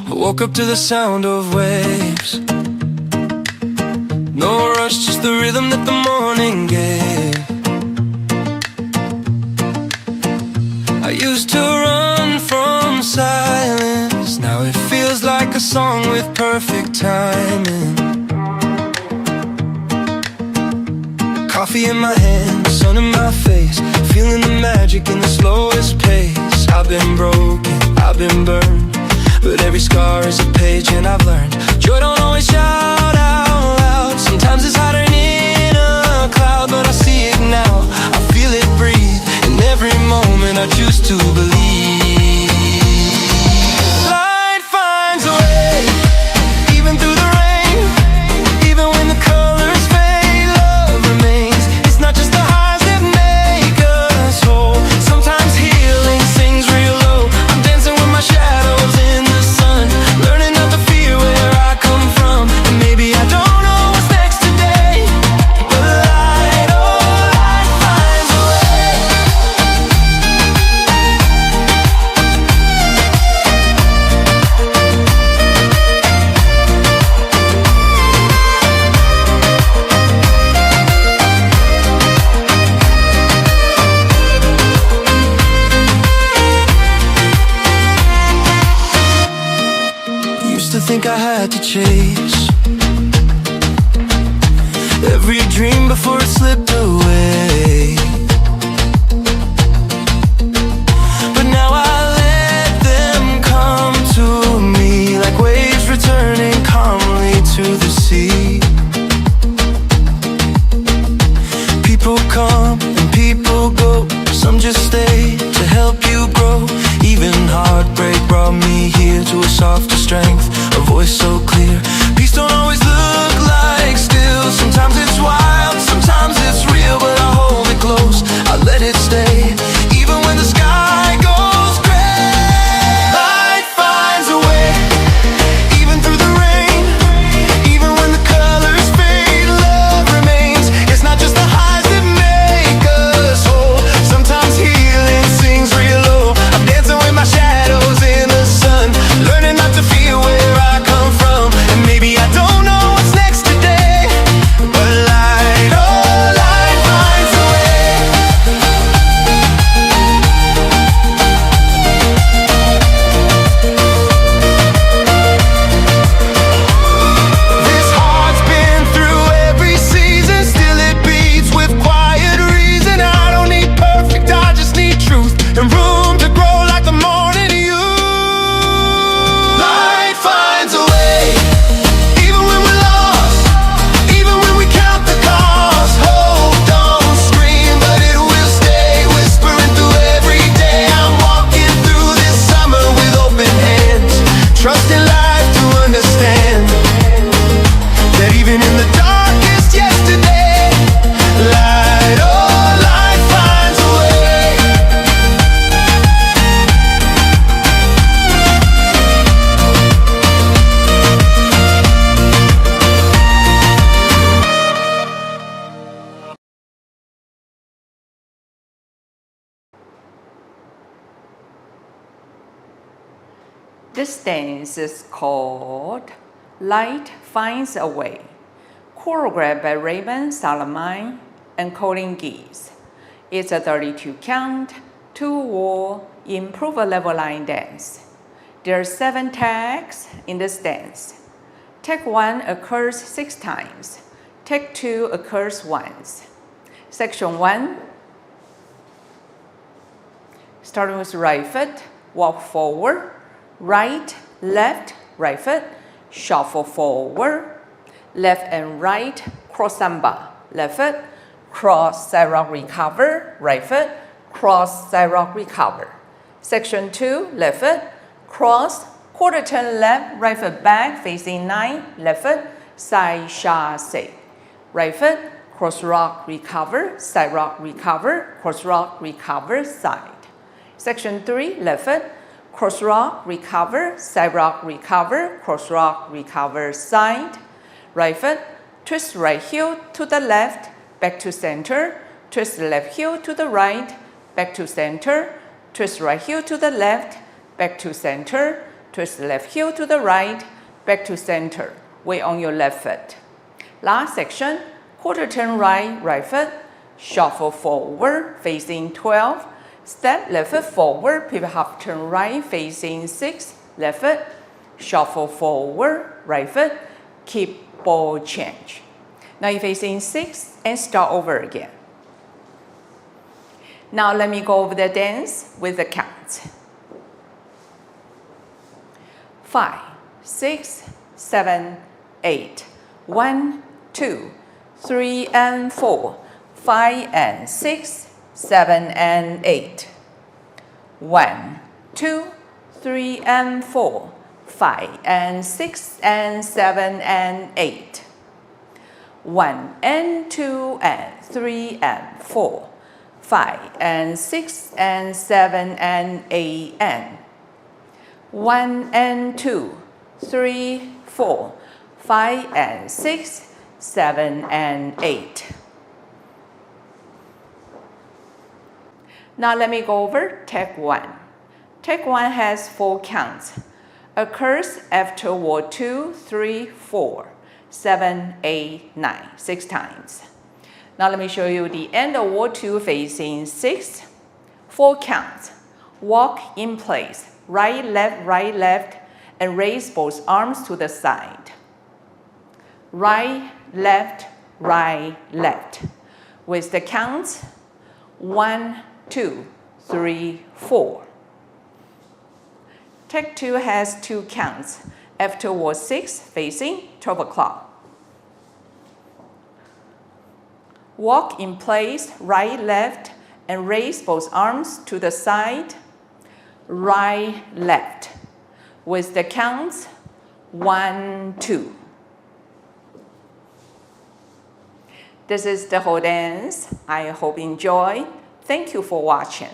I woke up to the sound of waves. No rush, just the rhythm that the morning gave. I used to run from silence. Now it feels like a song with perfect timing. Coffee in my hand, sun in my face, feeling the magic in the slowest pace. I've been broken, I've been burned, but every scar is a page and I've learned joy don't always shout out loud. Sometimes it's hiding in a cloud, but I see it now, I feel it breathe. In every moment I choose to believe. Light finds a way, even through the rain. Even when the colors fade, love remains. It's not just the highs that make us whole. Sometimes healing sings real low. I'm dancing with my shadows in the sun, learning not to fear where I come from. And maybe I don't know what's next today, but light, oh, light finds a way. Used to think I had to chase every dream before it slipped away, but now I let them come to me like waves returning calmly to the sea. People come and people go, some just stay to help you grow. Even heartbreak brought me here to a softer strength, a voice so clear. Peace don't always look like still. Sometimes it's wild, sometimes it's real, but I hold it close, I let it stay. Even when the sky goes gray, light finds a way. Even through the rain, even when the colors fade, love remains. It's not just the highs that make us whole. Sometimes healing sings real low. I'm dancing with my shadows in the sun, learning not to fear where I come from. And maybe I don't know what's next today, but light, oh, light finds a way. This heart's been through every season, still it beats with quiet reason. I don't need perfect, I just need truth and room to grow like the morning dew. Light finds a way, even when we're lost, even when we count the cost. Hope don't scream, but it will stay, whispering through every day. I'm walking through this summer with open hands, trusting life to understand that even in the darkest yesterday, light, oh, light finds a way. This dance is called Light Finds a Way, choreographed by Raymond, Sarlemijn, and Colin Ghys. It's a 32 count, 2-wall, improve level line dance. There are 7 tags in this dance. Tag 1 occurs 6 times. Tag 2 occurs once. Section 1, starting with right foot, walk forward, right, left, right foot, shuffle forward, left and right, cross samba, left foot, cross, side rock, recover, right foot, cross, side rock, recover. Section 2, left foot, cross, quarter turn left, right foot back, facing 9, left foot, side chassé. Right foot, cross rock, recover, side rock, recover, cross rock, recover, side. Section 3, left foot, cross rock, recover, side rock, recover, cross rock, recover, side. Right foot, twist right heel to the left, back to center, twist left heel to the right, back to center, twist right heel to the left, back to center, twist left heel to the right, back to center, weight on your left foot. Last section, quarter turn right, right foot, shuffle forward, facing 12, step left foot forward, pivot half turn right, facing 6, left foot, shuffle forward, right foot, keep ball change. Now you're facing 6 and start over again. Now let me go over the dance with the counts. 5, 6, 7, 8. 1, 2, 3 and 4. 5 and 6, 7 and 8. 1, 2, 3 and 4. 5 and 6 and 7 and 8. 1 and 2 and 3 and 4. 5 and 6 and 7 and 8 and 1 and 2, 3, 4, 5 and 6, 7 and 8. Now let me go over take 1. Take 1 has 4 counts. Occurs after word 2, 3, 4, 7, 8, 9, 6 times. Now let me show you the end of word 2 facing 6. 4 counts. Walk in place. Right, left, and raise both arms to the side. Right, left, with the counts 1, 2, 3, 4. Take 2 has 2 counts. After word 6, facing 12 o'clock. Walk in place, right, left, and raise both arms to the side. Right, left, with the counts 1, 2. This is the whole dance. I hope you enjoy. Thank you for watching.